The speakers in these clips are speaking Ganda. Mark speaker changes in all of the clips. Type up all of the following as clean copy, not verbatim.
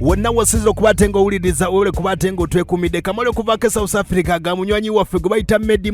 Speaker 1: wonna wasizira okubatenga owuliriza webale kubatenga otwekumidde kamale okuvaako South Africa ga munywanyi waffe gwe bayita Medi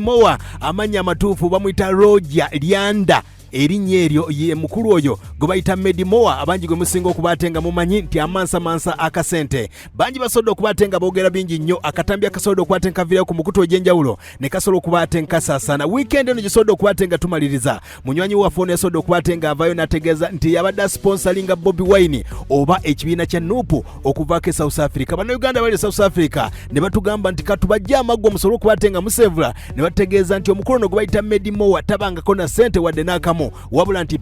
Speaker 1: amanya amatuufu bamuyita Roger Lyanda erinnya eryo ye mukulu oyo gwe bayita Medi abangi gwe musinga okubatenga mumanyi nti amansa akasente bangi basobola okubatenga boogera bingi nnyo akatambi akasobola okubatenga virayo ku mukutu ogyenjawulo ne kasobola okubatenga saasana weekend eno gisobola okubatenga tumaliriza munywanyi waffe ono yasobola okubatenga avayo n'ategeeza nti yabadde sponsoringa Bwiino oba ekibiina kya nuupu okuvaako South Africa. Bannayuganda bali South Africa ne batugamba nti katubajje amaggwa musobole okubatenga musevula ne bategeeza nti omukulu ono gwe bayita Medi tabangako na ssente wadde n'akamu wabula nti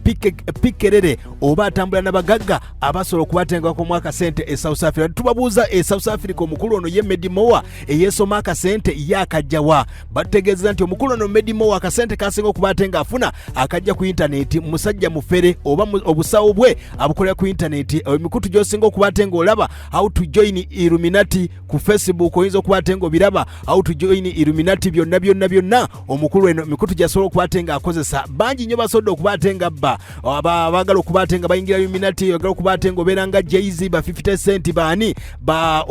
Speaker 1: pikerere oba atambula n'abagagga abasobola okubatenga ku mwaka sente e South Africa. Tubabuuza e South Africa omukulu ono ye Medi eyesoma akasente yakajjawa bategeeza nti omukulu ono Medi akasente kasinga okubatenga afuna akajja ku internet musajja Mufere oba obusawo bwe abukolera ku internet emikutu gy'osinga okubatenga olaba how to join Illuminati ku Facebook oyinza okubatenga obiraba how to join Illuminati byonna omukulu eno emikutu gyasobola okubatenga akozesa bangi nnyo basobola okubatenga abagala okubatenga bayingira Illuminati bagala okubatenga obeeranga Jay-Z ba 50 Cent baani ba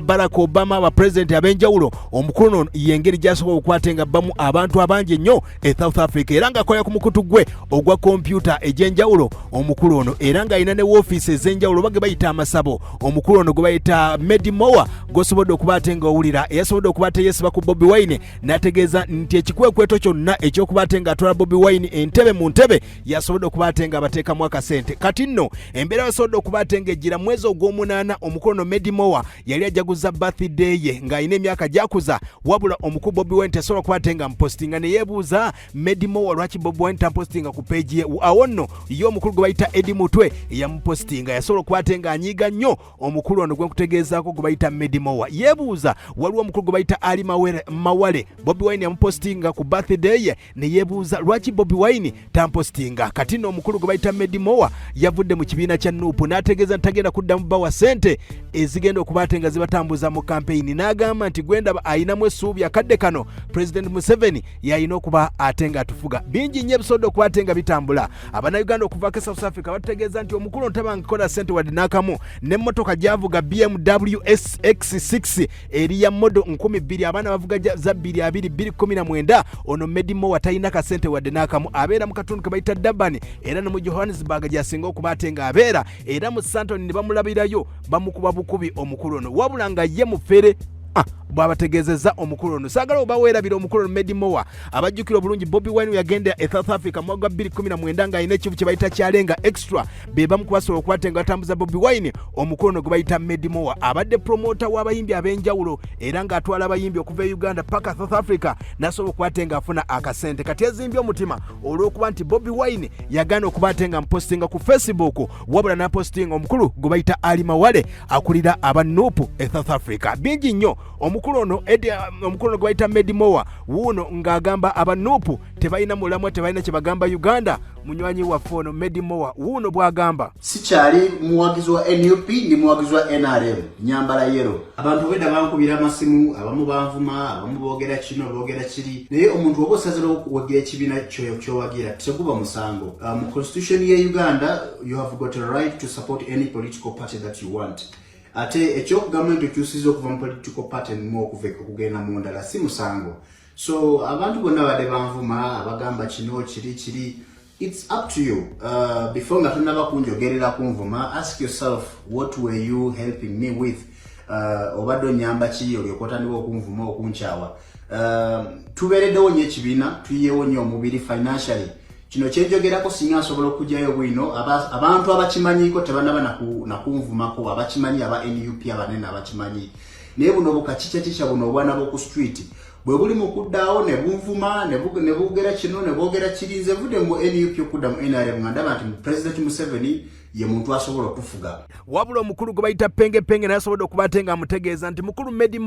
Speaker 1: Barack Obama ba president ab'enjawulo omukulu ono yengeri gyasobola okubatenga bamu abantu abangi ennyo e South Africa era nga akolera ku mukutu gwe ogwa kompyuta egy'enjawulo omukulu ono era nga alina ne woofiisi ez'enjawulo bage bayita amasabo omukulu ono gwe bayita Medi gwosobodde okubatenga owulira eyasobodde okubatenga yesiba ku Bwiino n'ategeeza nti ekikwekweto kyonna ekyokubatenga atwala Bwiino entebe mu ntebe yasobodde okubatenga abateekamu akasente kati nno embeera yasobodde okubatenga ejjira mwezi ogw'omunaana omukulu ono Medi yali ajaguza birthday ye ng'alina emyaka gyakuza wabula omukulu Bwiino tasobola okubatenga mpostinga ne yeebuuza Medi lwaki Bwiino tampostinga ku peegi ye awo nno ye omukulu gwe bayita Edi Mutwe yamupostinga yasobola okubatenga anyiiga nnyo omukulu ono gwe nkutegeezaako gwe bayita Medi yeebuuza waliwo omukulu gwe bayita Ali Mawale Bwiino yamupostinga ku birthday ye ne yeebuuza lwaki Bwiino tampostinga kati nno omukulu gwe bayita Medi yavudde mu kibiina kya nuupu n'ategeeza ntagenda kuddamu bawa ssente ezigenda okubatenga zibatambuza mu kampeyini n'agamba nti gwendaba ayinamu essuubi akadde kano President Museveni yalina okuba ate nga atufuga bingi nnyo ebisobodde okubatenga bitambula abannayuganda okuvaako South Africa batutegeeza nti omukulu ntabangakola ssente wadde n'akamu n'emmotoka gyavuga BMW SX6 eri ya modo 2000 abaana bavuga za 2019 ono Medi Tayina kasente wadde n'akamu abeera mu katundu ke bayita Durban era ne mu Johannesburg gyasinga okubatenga abeera era mu Sandton ne bamulabirayo bamukuba bukubi omukulu ono wabula nga ye Mufere bwabategeezezza omukulu ono saagala oba weerabira omukulu ono Medi abajjukira obulungi Bwiino yagenda e South Africa mu mwaka 2019 ng'alina ekivu kye bayita kyalenga extra be bamu ku basobola okubatenga batambuza Bwiino omukulu ono gwe bayita Medi abadde promota w'abayimbi ab'enjawulo era ng'atwala abayimbi okuva e Uganda paka South Africa n'asobola okubatenga afuna akasente kati yazimbye omutima olw'okuba nti Bwiino yagaana okubatenga mpostinga ku Facebook wabula n'apostinga omukulu gwe bayita Ali Mawale akulira abanuupu e South Africa bingi nnyo omukulu ono gwe bayita Medi wuuno ng'agamba abanuupu tebalina mulamwa tebalina kye bagamba Uganda munywanyi waffe ono Medi wuuno bw'agamba
Speaker 2: sikyali muwagizi wa NUP ndi muwagizi wa NRM nyambala yero abantu bedda bankubira amasimu abamu banvuma abamu boogera kino boogera kiri naye omuntu oba osazira okuwagira ekibiina kyowagira teguba musango mu constitution ye Uganda you have got a right to support any political party that you want ate ekyokugamba nti okyusiza okuva mu political party mu okugenda mu ndala si musango so abantu bonna badde banvuma abagamba kino kiri it's up to you before nga tonnaba kunjogerera kunvuma ask yourself what were you helping me with obadde onyamba ki olyokotandika okunvuma okunkyawa tubeereddewo nnyo ekibiina tuyiyewo nnyo omubiri financially kino kyenjogerako singa nsobola okujjayo Bwiino abantu abakimanyiko tebanaba nakunvumako abakimanyi aba NUP abanene abakimanyi naye buno bukakikya buno obwana bw'oku street bwe buli mu kuddaawo ne bunvuma ne boogera kino ne boogera kirinze vudde mu NUP okudda mu NRM nga ndaba nti President Museveni ye muntu asobola okufuga
Speaker 1: wabula omukulu gwe bayita penge n'asobodde okubatenga amutegeeza nti mukulu Medi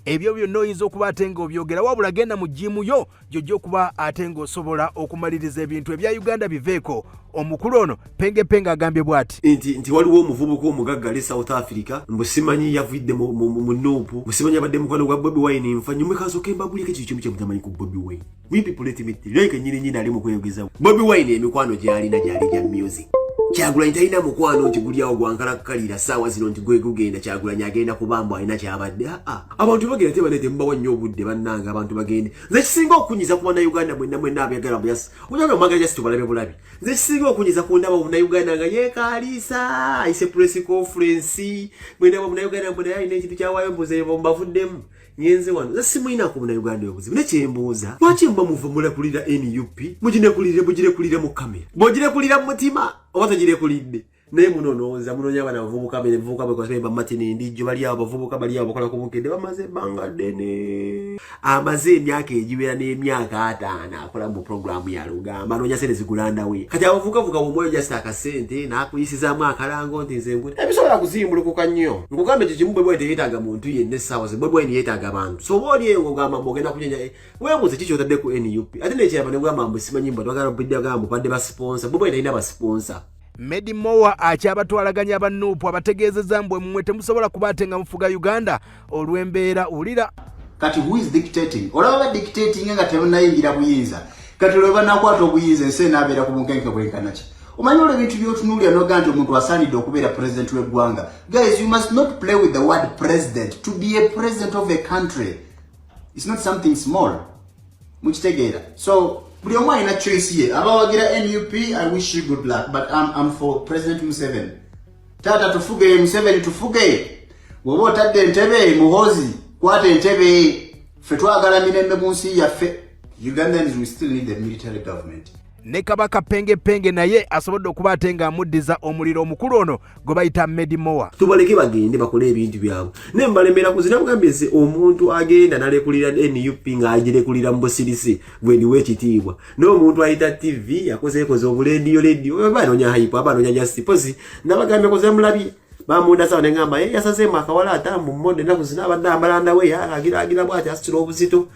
Speaker 1: ebyo byonna oyinza okubatenga obyogera wabula genda mu jimu yo gyojja okuba ate ng'osobola okumaliriza ebintu ebya Uganda biveeko omukulu ono penge agambye bw'ati
Speaker 3: nti waliwo omuvubuka omugagga ali South Africa mbu simanyi yavudde mu nuupu mbu simanyi abadde mukwano gwa Bwiino nfanyuma kasooka embabulika ekyo kimu kyemutamanyi ku Bwiino we people let me like nyini ali mu kweyogeza Bwiino emikwano gy'alina gyali gya music Kyagulanyi Tayina mukwano nti gulyawo gwankalakkalira ssaawa zino nti gwe gugenda Kyagulanyi agenda kubamba alina kyabadde. Abantu bagenda tebanete mbawa nnyo obudde bannanga abantu bagende. Nze kisinga okunyiza ku Bannayuganda mwenna abyagala buyasi. Ojagala omagala just tubalabe bulabi. Nze kisinga okunyiza ku ndaba Munnayuganda nga yeekaliisa ayise press conference mwenna Munnayuganda mbona alina ekintu kyawaayo mbuze mbavuddemu. Nyenze wano nze simuyina ku Munnayuganda obuzibu nekyembuuza lwaki mba muva mulakulira NUP mugirekulire mu kamera bw'ogirekulira mu mutima oba togirekulidde naye munonooza munonya abana bavubuka bwe matini ndijjo bali abo bavubuka bali abo bakola ku bukedde bamaze ebbanga ddene amaze emyaka egibeera n'emyaka 5 akola mu programu ya Lugamba noonya sente zigulanda we kati abavugavuga omwoyo jasita akasente n'akuyisizaamu akalango nti nze nkuli ebisobola kuzimbulukuka nnyo nkugambe ekyo kimu Bwiino teyeetaaga muntu yenna essaawa ze Bwiino yeetaaga abantu so oba oli eyo ng'ogamba mbogenda kunyenya weebuuze kiki otadde ku NUP ate nekyeraba ne gamba mbu simanyi mbu twagala bidde agamba badde basponsa Bwiino talina basponsa.
Speaker 1: Medi akyabatwalaganya abannuupu abategeezezza mbwe mmwe temusobola kubaate nga mufuga Uganda olw'embeera ulira.
Speaker 2: Kati who is dictating? Olaba dictating nga temunayingira buyinza. Kati lwe banakwata obuyinza ensi n'abeera ku bunkenke bwenkanaki. Omanyi olwo ebintu by'otunuulira n'ogamba omuntu asaanidde okubeera president w'eggwanga. Guys, you must not play with the word president. To be a president of a country, it's not something small. Mukitegeera. So buli omu alina choice ye. Abawagira NUP, I wish you good luck, but I'm for President Museveni. Tata tufuge Museveni tufuge. Bw'oba otadde entebe muhozi kwata entebe ffe twagala mirembe mu nsi yaffe. Ugandans we still need the military government.
Speaker 1: Ne Kabaka Penge naye asobodde okubaate nga amuddiza omuliro omukulu ono gwe bayita Medi.
Speaker 3: Tubaleke bagende bakole ebintu byabwe ne mbalemera kuzina mugambese omuntu agenda nalekulira NUP nga agirekulira mu busirisi bwendiwe ekitiibwa n'omuntu ayita TV yakoze obuleediyo banoonya hype abanoonya justice nabagambe koze mulabi bamunda sawa nengamba yasazemu akawala atambu mmonde naku zina abadde ambalanda we agira bwati asitula obuzito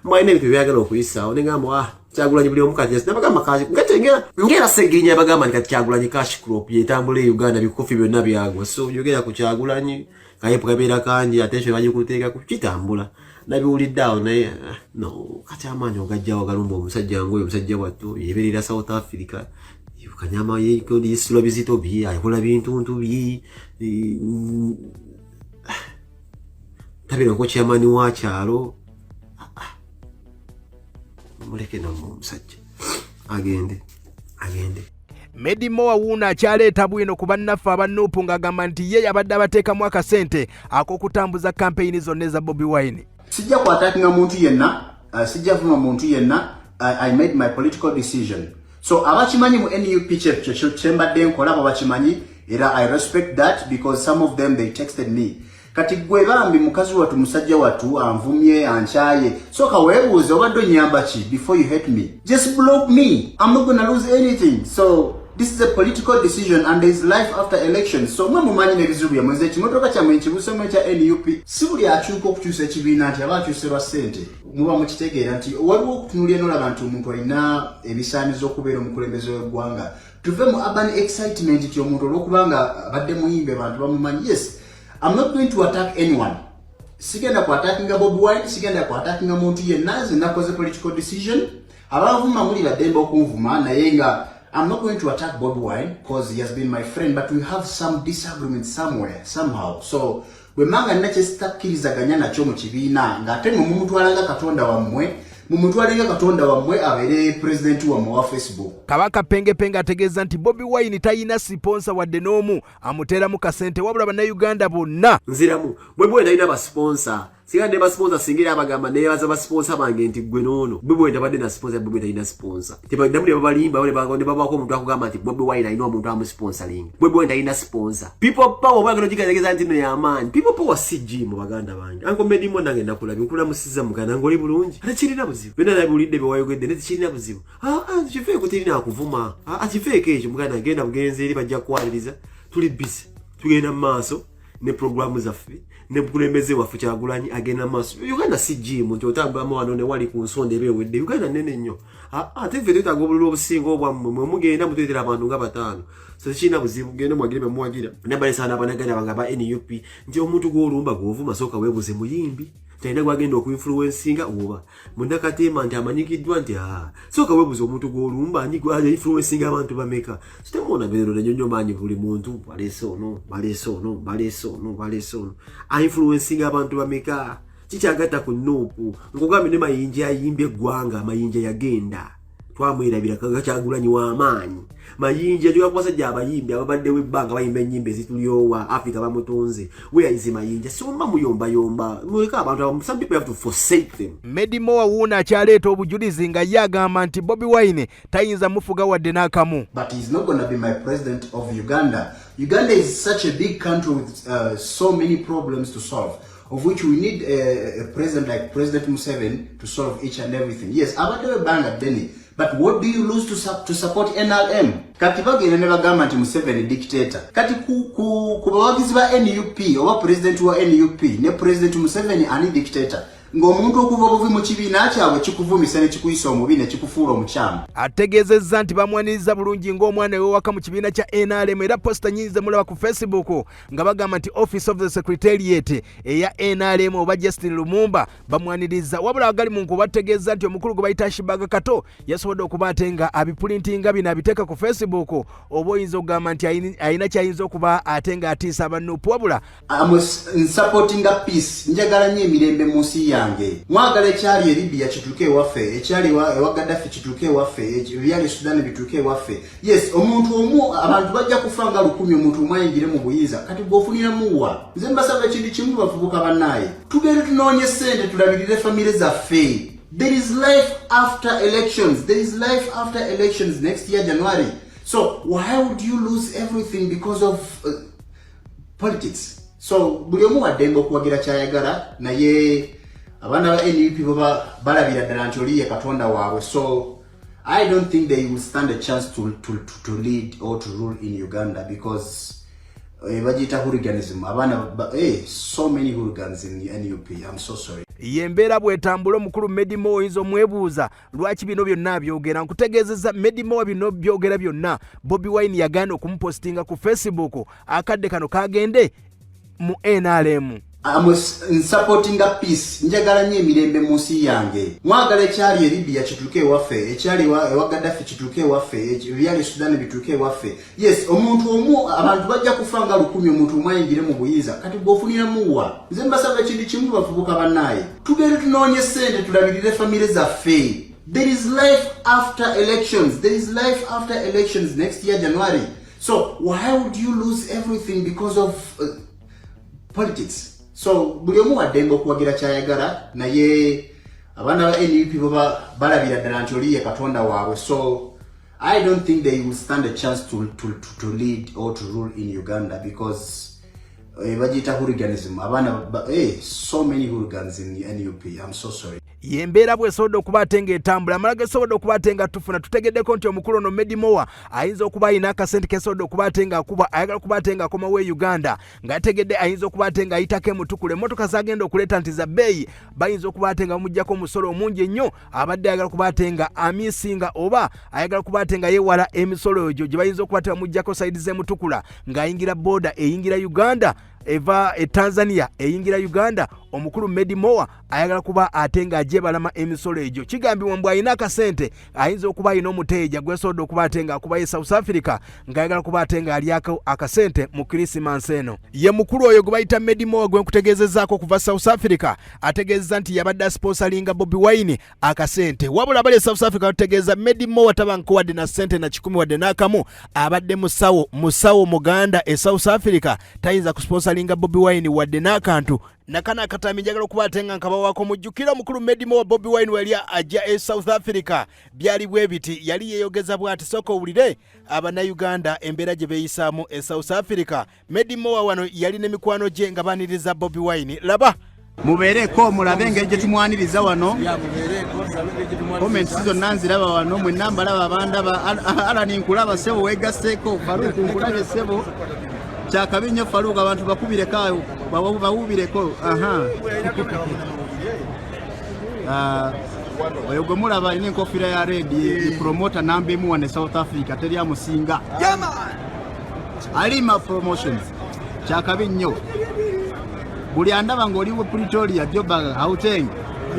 Speaker 3: mwaine ebintu byagala okuyisaawo nengamba Kyagulanyi buli omukati yes nabagamba kashi ngera segenya bagamba nti Kyagulanyi cash crop yetambula Uganda bikofi byonna byagwa so yogera ku Kyagulanyi kayepo kabeera kanji ateshe bagikuteeka ku kitambula nabiwulidde awo naye no kati amaanyi ogajjawo galumba omusajja ngoyo omusajja wattu yeberera South Africa kanyama yekodi yisula bizito bi akola bintu bi tabira ko chairman wa kyalo muleke na musajja agende
Speaker 1: Medi wuuna akyaleeta Bwiino ku bannaffe abannuupu ng'agamba nti ye yabadde abateekamu akasente ak'okutambuza kampeyini zonna eza Bobi Wine.
Speaker 2: Sijja kwatakinga muntu yenna, sijja vuma muntu yenna. I made my political decision. So abachimanyi mu NUP kyembadde nkola abachimanyi era I respect that because some of them they texted me. Kati gwe bambi mukazi watu musajja watu anvumye anchaye soka webuuze obadde nyamba ki before you hate me. Just block me. I'm not going to lose anything. So this is a political decision and there is life after election. So mwe mumanyi nebizibu ya mweze kimotoka kya mwenchi busomwe kya NUP sibuli akyuka okukyusa ekibiina nti abakyuserwa ssente muba mukitegeera nti waliwo okutunulira n'olaba omuntu alina ebisaanizo okubeera omukulembeze w'eggwanga tuve mu urban excitement ti omuntu olw'okubanga abadde muyimbe abantu bamumanyi. Yes, I'm not going to attack anyone. Sigenda ku attackinga Bobi Wine, sigenda ku attackinga muntu yenna nze nakoze political decision. Abavuma muli bademba okunvuma naye nga I'm not going to attack Bobi Wine because he has been my friend, but we have some disagreement somewhere, somehow. So, we manga nachestakkirizaganya nakyo mu kibiina ng'ate mumutwalanga Katonda wammwe mumutwalenga Katonda wammwe abeere president wammwe wa Facebook.
Speaker 1: Kabaka Penge ategeeza nti Bobi Wine tayina sponsor wadde n'omu amuteeramu kasente wabula bannayuganda bonna
Speaker 3: nziramu Bwiino talina basponsor sigande basponsor singira abagamba neebaza basponsor bange nti gwe noono Bwiino tabadde na sponsor Bwiino talina sponsor tebagenda muli babalimba wale bagonde babako omuntu akugamba nti Bobi Wine alina omuntu amusponsoring Bwiino talina sponsor people power bagano kikategeza nti no y'amaanyi people power CG mu baganda bange anko Medi nange nakulabye nkula musiza muganda ngoli bulungi ate kirina buzibu bena nabulidde bewayogedde ne kirina buzibu kifeeko tirina akuvuma kifeeko ekyo muganda agenda bugenzi eri bajja kukwaliriza tuli busy tugenda mu maaso ne programu zaffe ne bukulembeze waffe Kyagulanyi agenda maaso Uganda si jimu nti otambulamu wano ne wali ku nsonda ebewedde Uganda nene nnyo ate ffe twetaaga obululu obusinga obwammwe mwe mugenda mutuletera abantu nga bataano so kirina buzibu genda mwagire bemuwagira nabalesaana abanaganda bange aba NUP nti omuntu gw'olumba gw'ovuma sooka weebuze muyimbi Tayina gwagenda okuinfluencinga oba Mundakatema nti amanyikiddwa nti soka webuza omuntu gw'olumba ani gwaje influencinga abantu bameka sitemona bero nanyonyo manyi buli muntu baleso influencinga abantu bameka kikyagata ku nupu nkugambe ne mayinja ayimbye eggwanga mayinja yagenda twamwerabira kagachagulanyi wa amaanyi mayinja jwa kwasajja abayimbi ababadde webbanga bayimba ennyimbe zitulyowa Africa bamutonze where is mayinja somba muyomba mweka abantu some people have to forsake them.
Speaker 1: Medi Mowa wuna kyaleeta obujulizi nga yagamba nti Bobi Wine tayinza mufuga wadde n'akamu.
Speaker 2: But he's not going to be my president of Uganda. Uganda is such a big country with so many problems to solve, of which we need a president like President Museveni to solve each and everything. Yes, abadewe banga deni. But what do you lose to support NRM? Kati bagenda ne bagamba nti Museveni dictator. Kati ku bawagizi ba NUP oba president wa NUP ne president Museveni ani dictator. Ng'omuntu okuva buvi mu kibiina kyabwe kikuvumisa ne kikuyisa omubi ne kikufuula omukyama.
Speaker 1: Ategeezezza nti bamwaniriza bulungi ng'omwana ewewaka mu kibiina kya NRM era posta nyingi mulaba ku Facebook nga bagamba nti Office of the Secretariat eya NRM oba Justin Lumumba bamwaniriza wabula agali mu nkuba bategeeza nti omukulu gwe bayita Shibaga Kato yasobodde okuba ate nga abipulintinga bino abiteeka ku Facebook oba oyinza okugamba nti ayina kyayinza okuba ate nga atiisa abannupu wabula
Speaker 2: supporting a peace njagala nnyo emirembe mu nsi yange mwagala ekyali Libya kituuke ewaffe ekyali ewa Gaddafi kituuke ewaffe ebyali Sudan bituuke ewaffe. Yes, omuntu omu abantu bajja kufa nga 10 omuntu omwe ayingire mu buyinza kati bw'ofunira muwa nze mbasaba ekintu kimu bavubuka bannaye tugende tunoonye ssente tulabirire famire zaffe. There is life after elections. There is life after elections next year January. So why would you lose everything because of politics? So buli omu waddenga okuwagira kyayagala naye abana ba NUP baba balabira ddala nti oliye katonda waabwe. So I don't think they will stand a chance to lead or to rule in Uganda because bajita hooliganism. Abana so many hooligans in the NUP. I'm so sorry.
Speaker 1: Yembeera bwetambula omukulu Medi Mowa oyinza omwebuuza lwaki bino byonna byogera. Nkutegeezezza Medi Mowa bino byogera byonna Bobi Wine yagaana okumupostinga ku Facebook akadde kano kagende mu NRM.
Speaker 2: I'm supporting a peace. Njagala nnyo emirembe mu nsi yange. Mwagala ekyali Libya kituuke ewaffe ekyali ewa Gaddafi kituuke ewaffe ebyali Sudan bituuke ewaffe. Yes, omuntu omu abantu bajja kufa nga 10 omuntu omwe ayingire mu buyinza kati bw'ofunira muwa nze mbasaba ekintu kimu bavubuka bannaye tugende tunoonye ssente tulabirire famire zaffe. There is life after elections. There is life after elections next year January. So why would you lose everything because of politics? So buli omu waddenga okuwagira kyayagala naye abana ba NUP baba balabira ddala nti oliye katonda waabwe. So I don't think they will stand a chance to lead or to rule in Uganda because bajita hooliganism. Abana so many hooligans in the NUP. I'm so sorry.
Speaker 1: Yembeera bwesobodde okuba ate ng'etambula amala gesobodde okuba ate nga tufuna tutegeddeko nti omukulu ono Medi Mowa ayinza okuba ayina akasente kesobodde okuba ate ng'akuba ayagala okuba ate ng'akomawo Uganda ng'ategedde ayinza okuba ate ng'ayitako emutukula emmotoka zagenda okuleeta nti za bbeeyi bayinza okuba ate nga bamuggyako omusolo omungi ennyo abadde ayagala okuba ate nga amiisinga oba ayagala okuba ate nga yeewala emisolo egyo gye bayinza okuba ate bamuggyako sayidi z'emutukula ng'ayingira booda eyingira Uganda eva Tanzania eyingira Uganda. Omukulu Medi Mowa ayagala kuba ate nga ajebalama emisolo egyo kigambibwa mbu ayina akasente ayinza okuba ayina omuteeja gwesobodde okuba ate nga akuba South Africa ng'ayagala kuba ate nga alyako akasente mu Christmas eno. Ye mukulu oyo gwe bayita Medi Mowa gwe nkutegeezezzaako okuva South Africa ategeezezza nti yabadde asponsoringa Bobi Wine akasente wabula abali South Africa bategeeza Medi Mowa tabanko wadde na sente na 10 wadde n'akamu abadde musawo muganda South Africa tayinza kusponsoringa Bobi Wine wadde n'akantu nakana akatami njagala okuba ate nga nkaba wako mujjukira omukulu Medi Mowa Bobi Wine wali ajja South Africa byali bwe biti yali yeeyogeza bw'ati soko owulire abannayuganda embeera gye beeyisaamu South Africa. Medi Mowa wano yali n'emikwano gye nga baaniriza Bobi Wine. Laba
Speaker 2: mubeereko mulabe engeri gye tumwaniriza wano comments zonna nziraba wano mwenna mbalaba abandaba Alani nkulaba ssebo weegasseeko Faruku nkulabe ssebo kyakabi nnyo Faruku abantu bakubireko bawubireko. Oyo gwe mulaba alina enkofiira ya red promota namba emu wane South Africa teri amusinga Alima Promotions kyakabi nnyo buli andaba ng'oliwo Pretoria Joburg Gauteng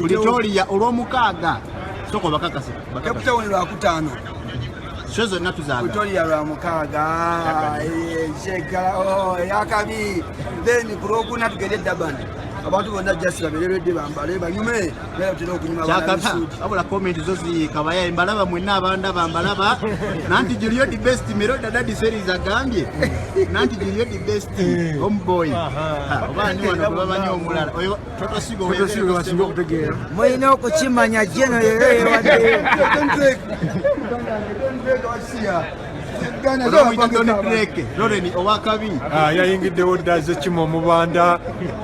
Speaker 2: Pretoria olw'omukaaga soko bakakase
Speaker 4: Cape Town lwa kutaano
Speaker 2: sho zonna tuzaaga
Speaker 4: Pretoria lwa mukaaga shekala yakabi then kurokuna tugende Durban abantu bonna just babereredde bambale banyume lero tino okunyuma
Speaker 2: Chakata abula comment zo zikabaya embalaba mwenna abanda bambalaba nanti Julio the best Meroda Daddy series agambye nanti Julio the best homeboy obani wano babanyo omulala oyo totosigo
Speaker 4: basinga okutegeera mulina okukimanya jeno yewe wadde
Speaker 2: Loreni owakabi
Speaker 5: yayingiddewo ddaze kimo omubanda